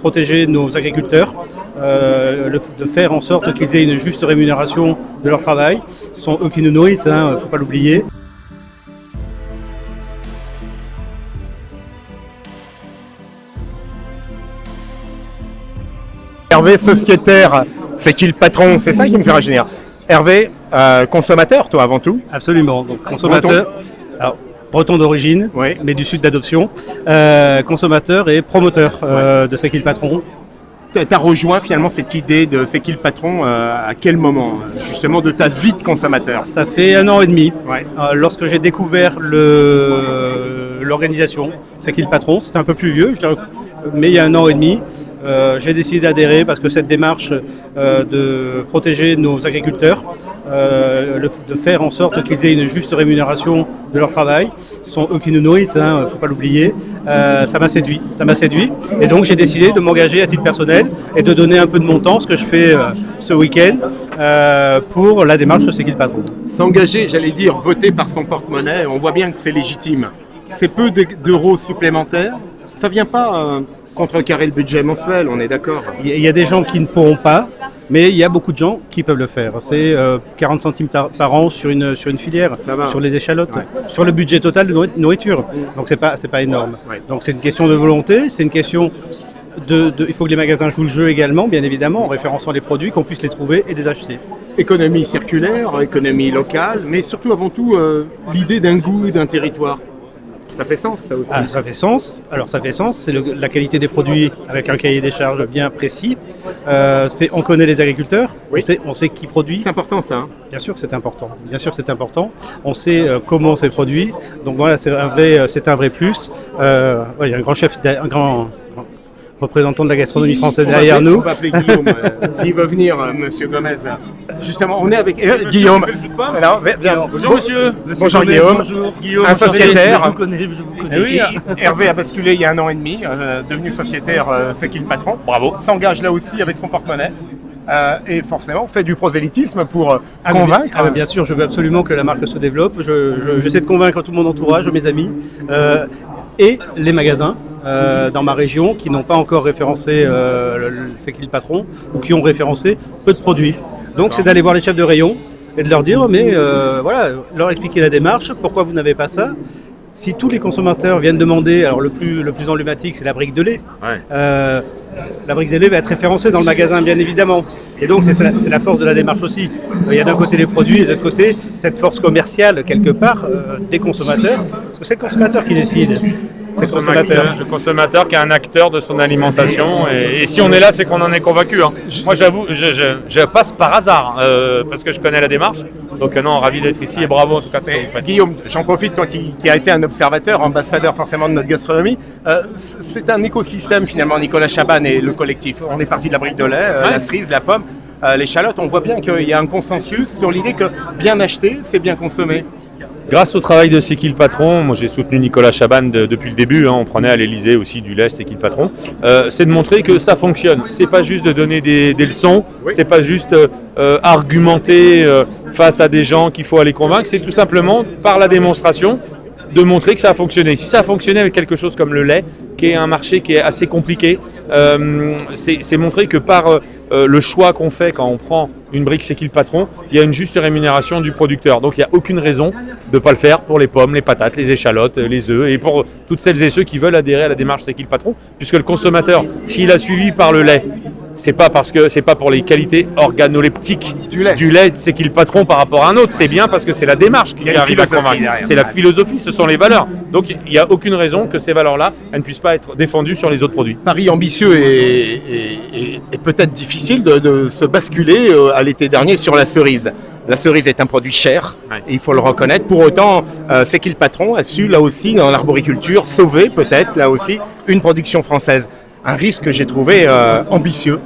protéger nos agriculteurs, de faire en sorte qu'ils aient une juste rémunération de leur travail. Ce sont eux qui nous nourrissent, il ne faut pas l'oublier. Hervé, sociétaire, c'est qui le patron? C'est ça qui me fait rajeunir. Hervé, consommateur, toi, avant tout? Absolument. Donc, consommateur, alors, breton d'origine, Oui. mais du sud d'adoption, consommateur et promoteur de C'est qui le patron. Tu as rejoint finalement cette idée de c'est qui le patron à quel moment, justement, de ta vie de consommateur? Ça fait 1 an et demi, Ouais. lorsque j'ai découvert l'organisation C'est qui le patron. C'était un peu plus vieux, je dirais, mais il y a 1 an et demi. J'ai décidé d'adhérer parce que cette démarche de protéger nos agriculteurs, de faire en sorte qu'ils aient une juste rémunération de leur travail, ce sont eux qui nous nourrissent, il ne faut pas l'oublier, ça m'a séduit. Et donc j'ai décidé de m'engager à titre personnel et de donner un peu de mon temps, ce que je fais ce week-end, pour la démarche C'est qui le patron. S'engager, j'allais dire, voter par son porte-monnaie, on voit bien que c'est légitime. C'est peu d'euros supplémentaires. Ça ne vient pas contrecarrer le budget mensuel, on est d'accord? Il y a des gens qui ne pourront pas, mais il y a beaucoup de gens qui peuvent le faire. C'est 40 centimes par an sur une filière, sur les échalotes, sur le budget total de nourriture. Donc c'est pas énorme. Ouais. Donc c'est une question de volonté, c'est une question il faut que les magasins jouent le jeu également, bien évidemment, en référençant les produits, qu'on puisse les trouver et les acheter. Économie circulaire, économie locale, mais surtout avant tout l'idée d'un goût, d'un territoire. Ça fait sens, ça aussi. Ça fait sens. Alors ça fait sens, c'est la qualité des produits avec un cahier des charges bien précis. On connaît les agriculteurs, Oui. on sait qui produit. C'est important ça. Bien sûr que c'est important. On sait comment c'est produit. Donc voilà, c'est un vrai plus. Il y a un grand représentant de la gastronomie française derrière nous. On va appeler Guillaume, s'il veut venir, monsieur Gomez. Justement, on est avec Guillaume. Alors, viens. Bonjour monsieur. Bonjour Guillaume. Bonjour Guillaume. Un sociétaire. Je vous connais. Oui. Hervé a basculé il y a 1 an et demi, devenu sociétaire, c'est qui le patron. Bravo. S'engage là aussi avec son porte-monnaie. Et forcément, fait du prosélytisme pour convaincre. Bien sûr, je veux absolument que la marque se développe. J'essaie de convaincre tout mon entourage, mes amis et les magasins dans ma région qui n'ont pas encore référencé C'est qui le patron ou qui ont référencé peu de produits. Donc c'est d'aller voir les chefs de rayon et de leur dire leur expliquer la démarche, pourquoi vous n'avez pas ça. Si tous les consommateurs viennent demander, alors le plus emblématique c'est la brique de lait. Ouais. La brique de lait va être référencée dans le magasin bien évidemment. Et donc c'est la force de la démarche aussi. Il y a d'un côté les produits et de l'autre côté cette force commerciale quelque part des consommateurs. Parce que c'est le consommateur qui décide. C'est Le consommateur qui est un acteur de son alimentation et si on est là c'est qu'on en est convaincu. Hein. Moi j'avoue, je passe par hasard parce que je connais la démarche. Donc non, ravi d'être ici et bravo en tout cas de ce que vous faites. Guillaume, j'en profite, toi qui a été un observateur, ambassadeur forcément de notre gastronomie, c'est un écosystème finalement, Nicolas Chaban et le collectif. On est parti de la brique de lait, la cerise, la pomme, l'échalote, on voit bien qu'il y a un consensus sur l'idée que bien acheter, c'est bien consommer. Grâce au travail de C'est qui le patron, moi j'ai soutenu Nicolas Chaban depuis le début, on prenait à l'Elysée aussi du lait, C'est qui le patron, c'est de montrer que ça fonctionne. C'est pas juste de donner des leçons, c'est pas juste argumenter face à des gens qu'il faut aller convaincre, c'est tout simplement par la démonstration de montrer que ça a fonctionné. Si ça a fonctionné avec quelque chose comme le lait, qui est un marché qui est assez compliqué, c'est montrer que par le choix qu'on fait quand on prend une brique C'est qui le patron, il y a une juste rémunération du producteur. Donc il n'y a aucune raison de ne pas le faire pour les pommes, les patates, les échalotes, les œufs et pour toutes celles et ceux qui veulent adhérer à la démarche C'est qui le patron, puisque le consommateur, s'il a suivi par le lait, c'est pas pour les qualités organoleptiques du lait C'est qui le patron par rapport à un autre, c'est bien parce que c'est la démarche qui arrive à convaincre. C'est la philosophie, ce sont les valeurs. Donc il n'y a aucune raison que ces valeurs-là elles ne puissent pas être défendues sur les autres produits. Pari ambitieux et peut-être difficile de se basculer à l'été dernier sur la cerise. La cerise est un produit cher, et il faut le reconnaître. Pour autant, C'est qui le patron a su, là aussi, dans l'arboriculture, sauver peut-être, là aussi, une production française. Un risque que j'ai trouvé ambitieux.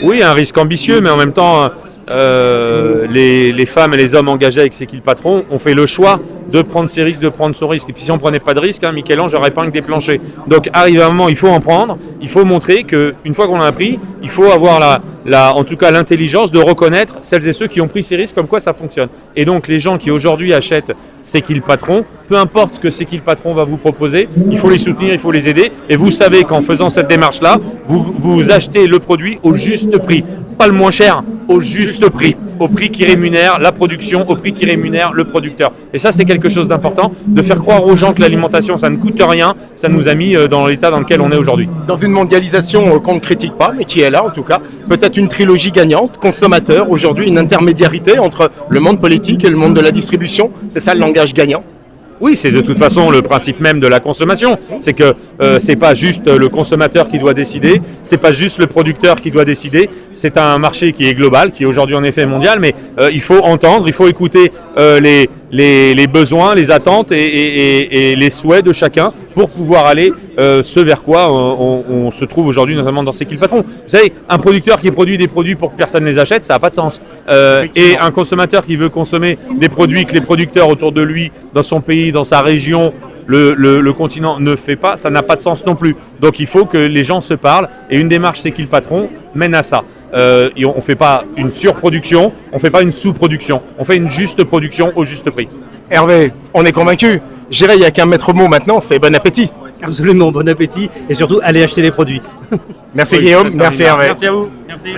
Oui, un risque ambitieux, mais en même temps, les femmes et les hommes engagés avec C'est qui le patron ont fait le choix de prendre ces risques, de prendre ce risque. Et puis si on ne prenait pas de risque, Michel-Ange n'aurait pas que des planchers. Donc arrive un moment, il faut en prendre, il faut montrer qu'une fois qu'on en a pris, il faut avoir en tout cas l'intelligence de reconnaître celles et ceux qui ont pris ces risques, comme quoi ça fonctionne. Et donc les gens qui aujourd'hui achètent C'est qui le patron, peu importe ce que C'est qui le patron va vous proposer, il faut les soutenir, il faut les aider. Et vous savez qu'en faisant cette démarche-là, vous achetez le produit au juste prix. Pas le moins cher, au juste prix. Au prix qui rémunère la production, au prix qui rémunère le producteur. Et ça, c'est quelque chose d'important, de faire croire aux gens que l'alimentation, ça ne coûte rien. Ça nous a mis dans l'état dans lequel on est aujourd'hui. Dans une mondialisation qu'on ne critique pas, mais qui est là en tout cas, peut-être une trilogie gagnante, consommateur, aujourd'hui une intermédiarité entre le monde politique et le monde de la distribution. C'est ça le langage gagnant? Oui, c'est de toute façon le principe même de la consommation. C'est que c'est pas juste le consommateur qui doit décider, c'est pas juste le producteur qui doit décider. C'est un marché qui est global, qui est aujourd'hui en effet mondial, mais il faut entendre, il faut écouter les besoins, les attentes et les souhaits de chacun pour pouvoir aller ce vers quoi on se trouve aujourd'hui, notamment dans C'est qui le patron. Vous savez, un producteur qui produit des produits pour que personne ne les achète, ça n'a pas de sens. Et un consommateur qui veut consommer des produits que les producteurs autour de lui, dans son pays, dans sa région, le continent ne fait pas, ça n'a pas de sens non plus. Donc il faut que les gens se parlent et une démarche C'est qui le patron mène à ça. Et on ne fait pas une surproduction, on ne fait pas une sous-production, on fait une juste production au juste prix. Hervé, on est convaincu. J'irai, il n'y a qu'un maître mot maintenant, c'est bon appétit. Absolument, bon appétit et surtout allez acheter les produits. Merci Guillaume, merci Hervé. Merci à vous. Merci.